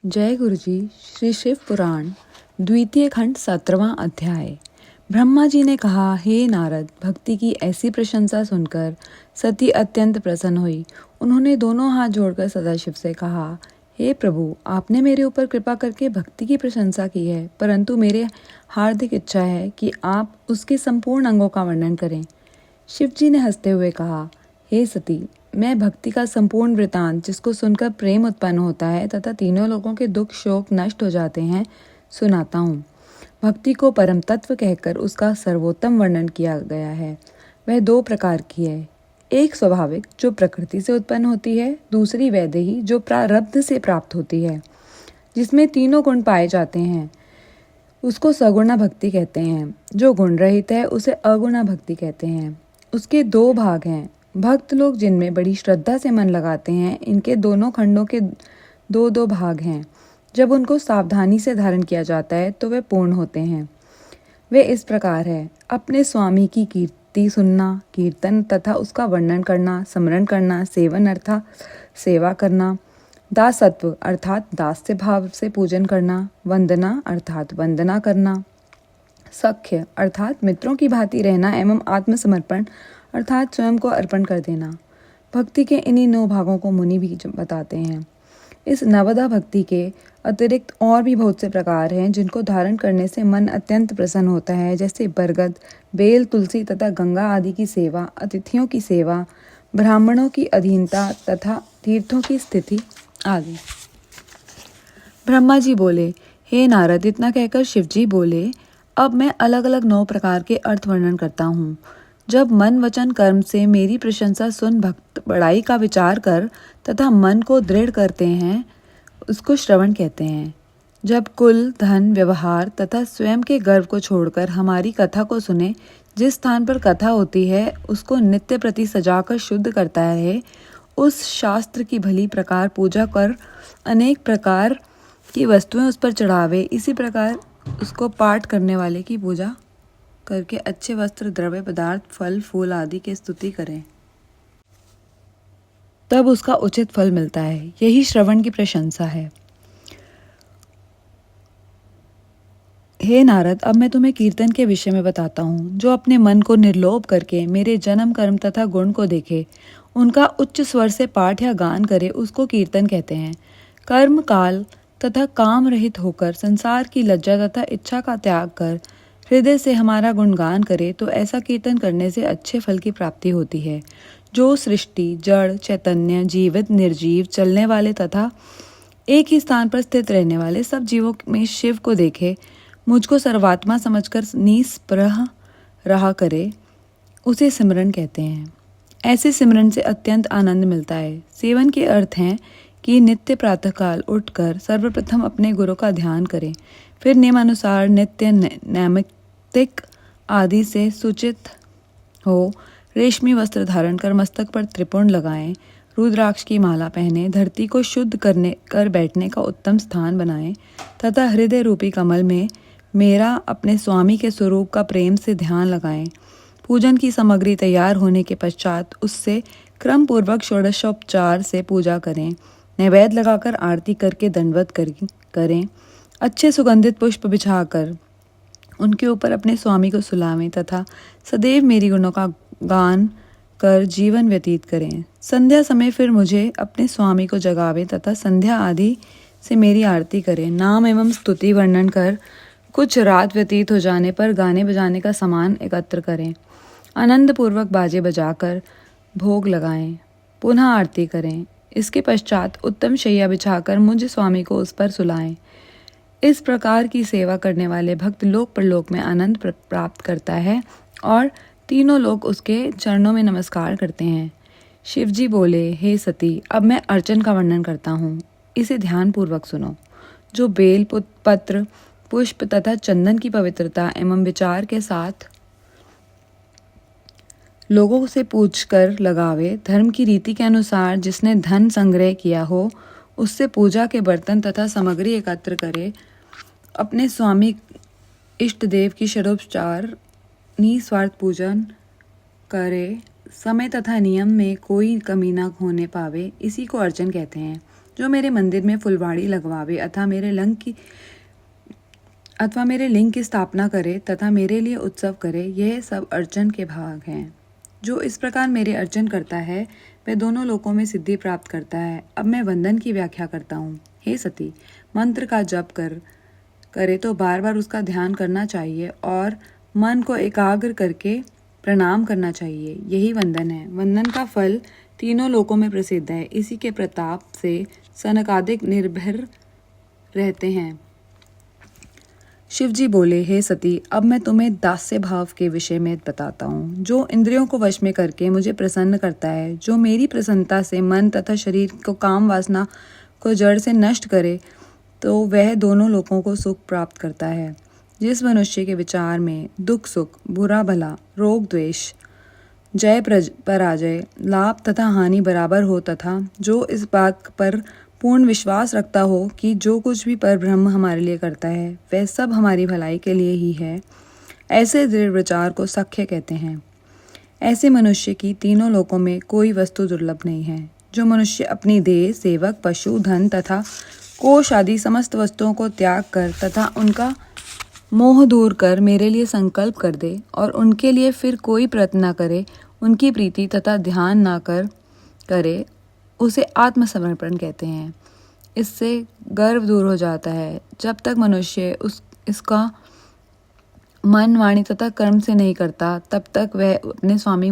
जय गुरु जी। श्री शिव पुराण द्वितीय खंड 17वां अध्याय। ब्रह्मा जी ने कहा, हे नारद, भक्ति की ऐसी प्रशंसा सुनकर सती अत्यंत प्रसन्न हुई। उन्होंने दोनों हाथ जोड़कर सदाशिव से कहा, हे प्रभु, आपने मेरे ऊपर कृपा करके भक्ति की प्रशंसा की है, परंतु मेरे हार्दिक इच्छा है कि आप उसके संपूर्ण अंगों का वर्णन करें। शिव जी ने हंसते हुए कहा, हे सती, मैं भक्ति का संपूर्ण वृतांत, जिसको सुनकर प्रेम उत्पन्न होता है तथा तीनों लोगों के दुख शोक नष्ट हो जाते हैं, सुनाता हूँ। भक्ति को परम तत्व कहकर उसका सर्वोत्तम वर्णन किया गया है। वह दो प्रकार की है, एक स्वाभाविक जो प्रकृति से उत्पन्न होती है, दूसरी वैदेही जो प्रारब्ध से प्राप्त होती है, जिसमें तीनों गुण पाए जाते हैं। उसको सगुणा भक्ति कहते हैं। जो गुण रहित है उसे अगुणा भक्ति कहते हैं। उसके दो भाग हैं। भक्त लोग जिनमें बड़ी श्रद्धा से मन लगाते हैं, इनके दोनों खंडों के दो दो भाग हैं। जब उनको सावधानी से धारण किया जाता है तो वे पूर्ण होते हैं। वे इस प्रकार है, अपने स्वामी की कीर्ति सुनना, कीर्तन तथा उसका वर्णन करना, स्मरण करना, सेवन अर्थात सेवा करना, दासत्व अर्थात दास्य भाव से पूजन करना, वंदना अर्थात वंदना करना, सख्य अर्थात मित्रों की भांति रहना एवं आत्मसमर्पण अर्थात स्वयं को अर्पण कर देना। भक्ति के इन्हीं 9 भागों को मुनि भी बताते हैं। इस नवदा भक्ति के अतिरिक्त और भी बहुत से प्रकार हैं, जिनको धारण करने से मन अत्यंत प्रसन्न होता है, जैसे बरगद, बेल, तुलसी तथा गंगा आदि की सेवा, अतिथियों की सेवा, ब्राह्मणों की अधीनता तथा तीर्थों की स्थिति आदि। ब्रह्मा जी बोले, हे नारद, इतना कहकर शिव जी बोले, अब मैं अलग अलग 9 प्रकार के अर्थ वर्णन करता हूँ। जब मन वचन कर्म से मेरी प्रशंसा सुन भक्त बड़ाई का विचार कर तथा मन को दृढ़ करते हैं, उसको श्रवण कहते हैं। जब कुल, धन, व्यवहार तथा स्वयं के गर्व को छोड़कर हमारी कथा को सुने, जिस स्थान पर कथा होती है उसको नित्य प्रति सजाकर शुद्ध करता है, उस शास्त्र की भली प्रकार पूजा कर अनेक प्रकार की वस्तुएं उस पर चढ़ावे, इसी प्रकार उसको पाठ करने वाले की पूजा करके अच्छे वस्त्र, द्रव्य पदार्थ, फल फूल आदि की स्तुति करें, तब उसका उचित फल मिलता है। यही श्रवण की प्रशंसा है। हे नारद, अब मैं तुम्हें कीर्तन के विषय में बताता हूँ। जो अपने मन को निर्लोभ करके मेरे जन्म कर्म तथा गुण को देखे, उनका उच्च स्वर से पाठ या गान करे, उसको कीर्तन कहते हैं। कर्म काल तथा काम रहित होकर संसार की लज्जा तथा इच्छा का त्याग कर हृदय से हमारा गुणगान करे, तो ऐसा कीर्तन करने से अच्छे फल की प्राप्ति होती है। जो सृष्टि, जड़, चैतन्य, जीवित, निर्जीव, चलने वाले तथा एक ही स्थान पर स्थित रहने वाले सब जीवों में शिव को देखे, मुझको सर्वात्मा समझकर निस्पृह रहा करे, उसे सिमरन कहते हैं। ऐसे सिमरन से अत्यंत आनंद मिलता है। सेवन के अर्थ हैं कि नित्य प्रातःकाल उठकर सर्वप्रथम अपने गुरु का ध्यान करें, फिर नियमानुसार नित्य नैमित्तिक आदि से सूचित हो रेशमी वस्त्र धारण कर मस्तक पर त्रिपुंड लगाएं, रुद्राक्ष की माला पहने, धरती को शुद्ध करने कर बैठने का उत्तम स्थान बनाएं तथा हृदय रूपी कमल में मेरा अपने स्वामी के स्वरूप का प्रेम से ध्यान लगाएं। पूजन की सामग्री तैयार होने के पश्चात उससे क्रम पूर्वक षोडशोपचार से पूजा करें। नैवेद्य लगाकर आरती करके दंडवत करें। अच्छे सुगंधित पुष्प बिछाकर उनके ऊपर अपने स्वामी को सुलावें तथा सदैव मेरी गुणों का गान कर जीवन व्यतीत करें। संध्या समय फिर मुझे अपने स्वामी को जगावें तथा संध्या आदि से मेरी आरती करें। नाम एवं स्तुति वर्णन कर कुछ रात व्यतीत हो जाने पर गाने बजाने का सामान एकत्र करें। आनंद पूर्वक बाजे बजाकर भोग लगाएं, पुनः आरती करें। इसके पश्चात उत्तम शैया बिछाकर मुझ स्वामी को उस पर सुलाएं। इस प्रकार की सेवा करने वाले भक्त लोक परलोक में आनंद प्राप्त करता है और तीनों लोग उसके चरणों में नमस्कार करते हैं। शिव जी बोले, हे सती, अब मैं अर्चन का वर्णन करता हूँ, इसे ध्यान पूर्वक सुनो। जो बेल पत्र, पुष्प तथा चंदन की पवित्रता एवं विचार के साथ लोगों से पूछकर लगावे, धर्म की रीति के अनुसार जिसने धन संग्रह किया हो, उससे पूजा के बर्तन तथा सामग्री एकत्र करे, अपने स्वामी इष्ट देव की षोडशोपचार निस्वार्थ पूजन करे, समय तथा नियम में कोई कमी न होने पावे, इसी को अर्चन कहते हैं। जो मेरे मंदिर में फुलवाड़ी लगवावे अथवा मेरे लिंग की स्थापना करे तथा मेरे लिए उत्सव करे, यह सब अर्चन के भाग हैं। जो इस प्रकार मेरे अर्चन करता है वह दोनों लोकों में सिद्धि प्राप्त करता है। अब मैं वंदन की व्याख्या करता हूँ। हे सती, मंत्र का जप करे तो बार बार उसका ध्यान करना चाहिए और मन को एकाग्र करके प्रणाम करना चाहिए। यही वंदन है। वंदन का फल तीनों लोकों में प्रसिद्ध है। इसी के प्रताप से सनकादिक निर्भर रहते हैं। शिवजी बोले, हे सती, अब मैं तुम्हें दास्य भाव के विषय में बताता हूँ, जो इंद्रियों को वश में करके मुझे प्रसन्न करता है। जो मेरी प्रसन्नता से मन तथा शरीर को काम वासना को जड़ से नष्ट करे तो वह दोनों लोगों को सुख प्राप्त करता है। जिस मनुष्य के विचार में दुख सुख, बुरा भला, रोग द्वेष, जय पराजय, लाभ तथा हानि बराबर हो तथा जो इस बात पर पूर्ण विश्वास रखता हो कि जो कुछ भी परब्रह्म हमारे लिए करता है वह सब हमारी भलाई के लिए ही है, ऐसे दृढ़ विचार को सख्य कहते हैं। ऐसे मनुष्य की तीनों लोकों में कोई वस्तु दुर्लभ नहीं है। जो मनुष्य अपनी देह, सेवक, पशु, धन तथा कोष आदि समस्त वस्तुओं को त्याग कर तथा उनका मोह दूर कर मेरे लिए संकल्प कर दे और उनके लिए फिर कोई प्रयत्न न करे, उनकी प्रीति तथा ध्यान न करे, उसे आत्मसमर्पण कहते हैं। इससे गर्व दूर हो जाता है। जब तक मनुष्य इसका मन, वाणी तथा कर्म से नहीं करता तब तक वह अपने स्वामी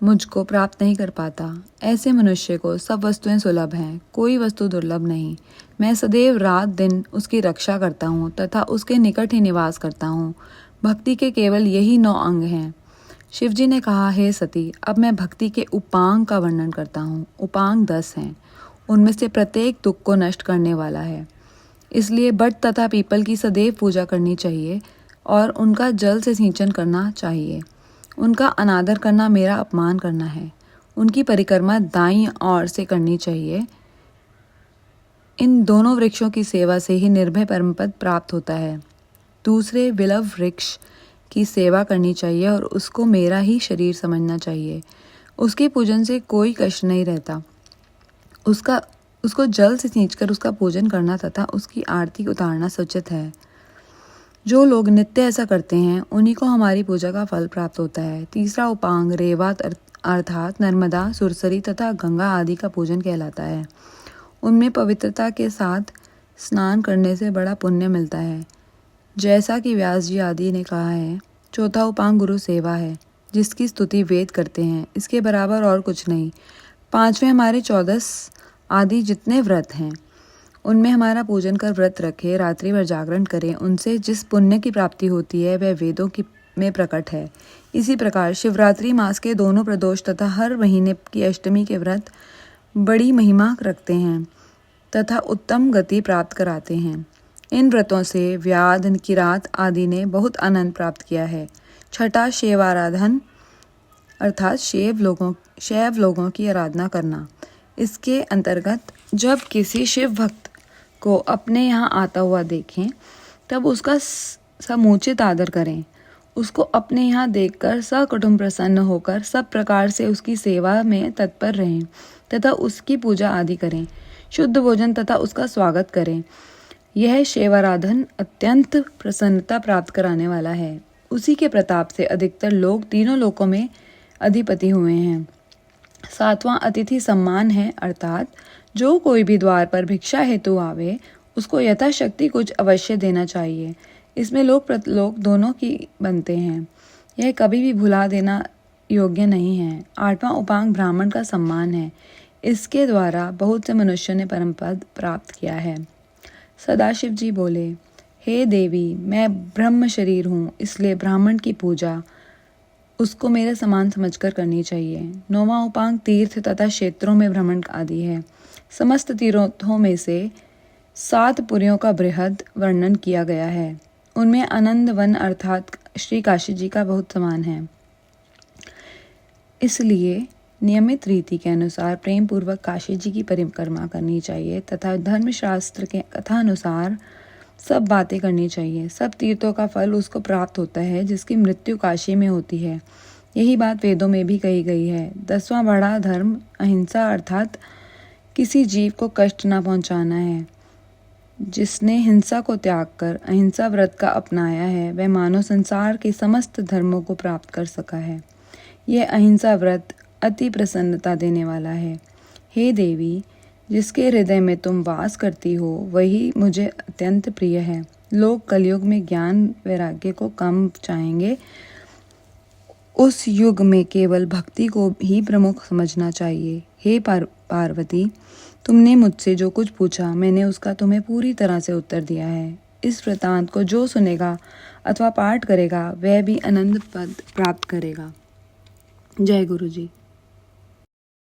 मुझको प्राप्त नहीं कर पाता। ऐसे मनुष्य को सब वस्तुएं सुलभ हैं, कोई वस्तु दुर्लभ नहीं। मैं सदैव रात दिन उसकी रक्षा करता हूँ तथा उसके निकट ही निवास करता हूँ। भक्ति के केवल यही 9 अंग हैं। शिवजी ने कहा, हे सती, अब मैं भक्ति के उपांग का वर्णन करता हूँ। उपांग 10 हैं। उनमें से प्रत्येक दुख को नष्ट करने वाला है। इसलिए बट तथा पीपल की सदैव पूजा करनी चाहिए और उनका जल से सिंचन करना चाहिए। उनका अनादर करना मेरा अपमान करना है। उनकी परिक्रमा दाईं ओर से करनी चाहिए। इन दोनों वृक्षों की सेवा से ही निर्भय परमपद प्राप्त होता है। दूसरे विलव वृक्ष की सेवा करनी चाहिए और उसको मेरा ही शरीर समझना चाहिए। उसके पूजन से कोई कष्ट नहीं रहता। उसको जल से सींचकर उसका पूजन करना तथा उसकी आरती उतारना सचित है। जो लोग नित्य ऐसा करते हैं उन्हीं को हमारी पूजा का फल प्राप्त होता है। तीसरा उपांग रेवा अर्थात नर्मदा, सुरसरी तथा गंगा आदि का पूजन कहलाता है। उनमें पवित्रता के साथ स्नान करने से बड़ा पुण्य मिलता है, जैसा कि व्यास जी आदि ने कहा है। चौथा उपांग गुरु सेवा है, जिसकी स्तुति वेद करते हैं। इसके बराबर और कुछ नहीं। 5वें हमारे 14 आदि जितने व्रत हैं उनमें हमारा पूजन कर व्रत रखे, रात्रि भर जागरण करें। उनसे जिस पुण्य की प्राप्ति होती है वह वेदों में प्रकट है। इसी प्रकार शिवरात्रि मास के दोनों प्रदोष तथा हर महीने की अष्टमी के व्रत बड़ी महिमा रखते हैं तथा उत्तम गति प्राप्त कराते हैं। इन व्रतों से व्याध, किरात आदि ने बहुत आनंद प्राप्त किया है। छठा शिवाराधन अर्थात शैव लोगों की आराधना करना। इसके अंतर्गत जब किसी शिव भक्त को अपने यहाँ आता हुआ देखें तब उसका समुचित आदर करें। उसको अपने यहाँ देखकर सकुटुंब प्रसन्न होकर सब प्रकार से उसकी सेवा में तत्पर रहें तथा उसकी पूजा आदि करें। शुद्ध भोजन तथा उसका स्वागत करें। यह शिवाराधन अत्यंत प्रसन्नता प्राप्त कराने वाला है। उसी के प्रताप से अधिकतर लोग तीनों लोकों में अधिपति हुए हैं। 7वां अतिथि सम्मान है, अर्थात जो कोई भी द्वार पर भिक्षा हेतु आवे उसको यथाशक्ति कुछ अवश्य देना चाहिए। इसमें लोक प्रतिलोक दोनों की बनते हैं। यह कभी भी भुला देना योग्य नहीं है। 8वां उपांग ब्राह्मण का सम्मान है। इसके द्वारा बहुत से मनुष्यों ने परम पद प्राप्त किया है। सदाशिव जी बोले, हे देवी, मैं ब्रह्म शरीर हूँ, इसलिए ब्राह्मण की पूजा उसको मेरे समान समझकर करनी चाहिए। 9वां उपांग तीर्थ तथा क्षेत्रों में भ्रमण आदि है। समस्त तीर्थों में से 7 पुरियों का बृहद वर्णन किया गया है। उनमें आनंद वन अर्थात श्री काशी जी का बहुत समान है। इसलिए नियमित रीति के अनुसार प्रेम पूर्वक काशी जी की परिक्रमा करनी चाहिए तथा धर्मशास्त्र के कथानुसार सब बातें करनी चाहिए। सब तीर्थों का फल उसको प्राप्त होता है जिसकी मृत्यु काशी में होती है। यही बात वेदों में भी कही गई है। 10वां बड़ा धर्म अहिंसा अर्थात किसी जीव को कष्ट न पहुंचाना है। जिसने हिंसा को त्याग कर अहिंसा व्रत का अपनाया है वह मानव संसार के समस्त धर्मों को प्राप्त कर सका है। यह अहिंसा व्रत अति प्रसन्नता देने वाला है। हे देवी, जिसके हृदय में तुम वास करती हो वही मुझे अत्यंत प्रिय है। लोग कलयुग में ज्ञान वैराग्य को कम चाहेंगे। उस युग में केवल भक्ति को ही प्रमुख समझना चाहिए। हे पार्वती, तुमने मुझसे जो कुछ पूछा मैंने उसका तुम्हें पूरी तरह से उत्तर दिया है। इस वृतांत को जो सुनेगा अथवा पाठ करेगा वह भी आनंद पद प्राप्त करेगा। जय गुरु जी।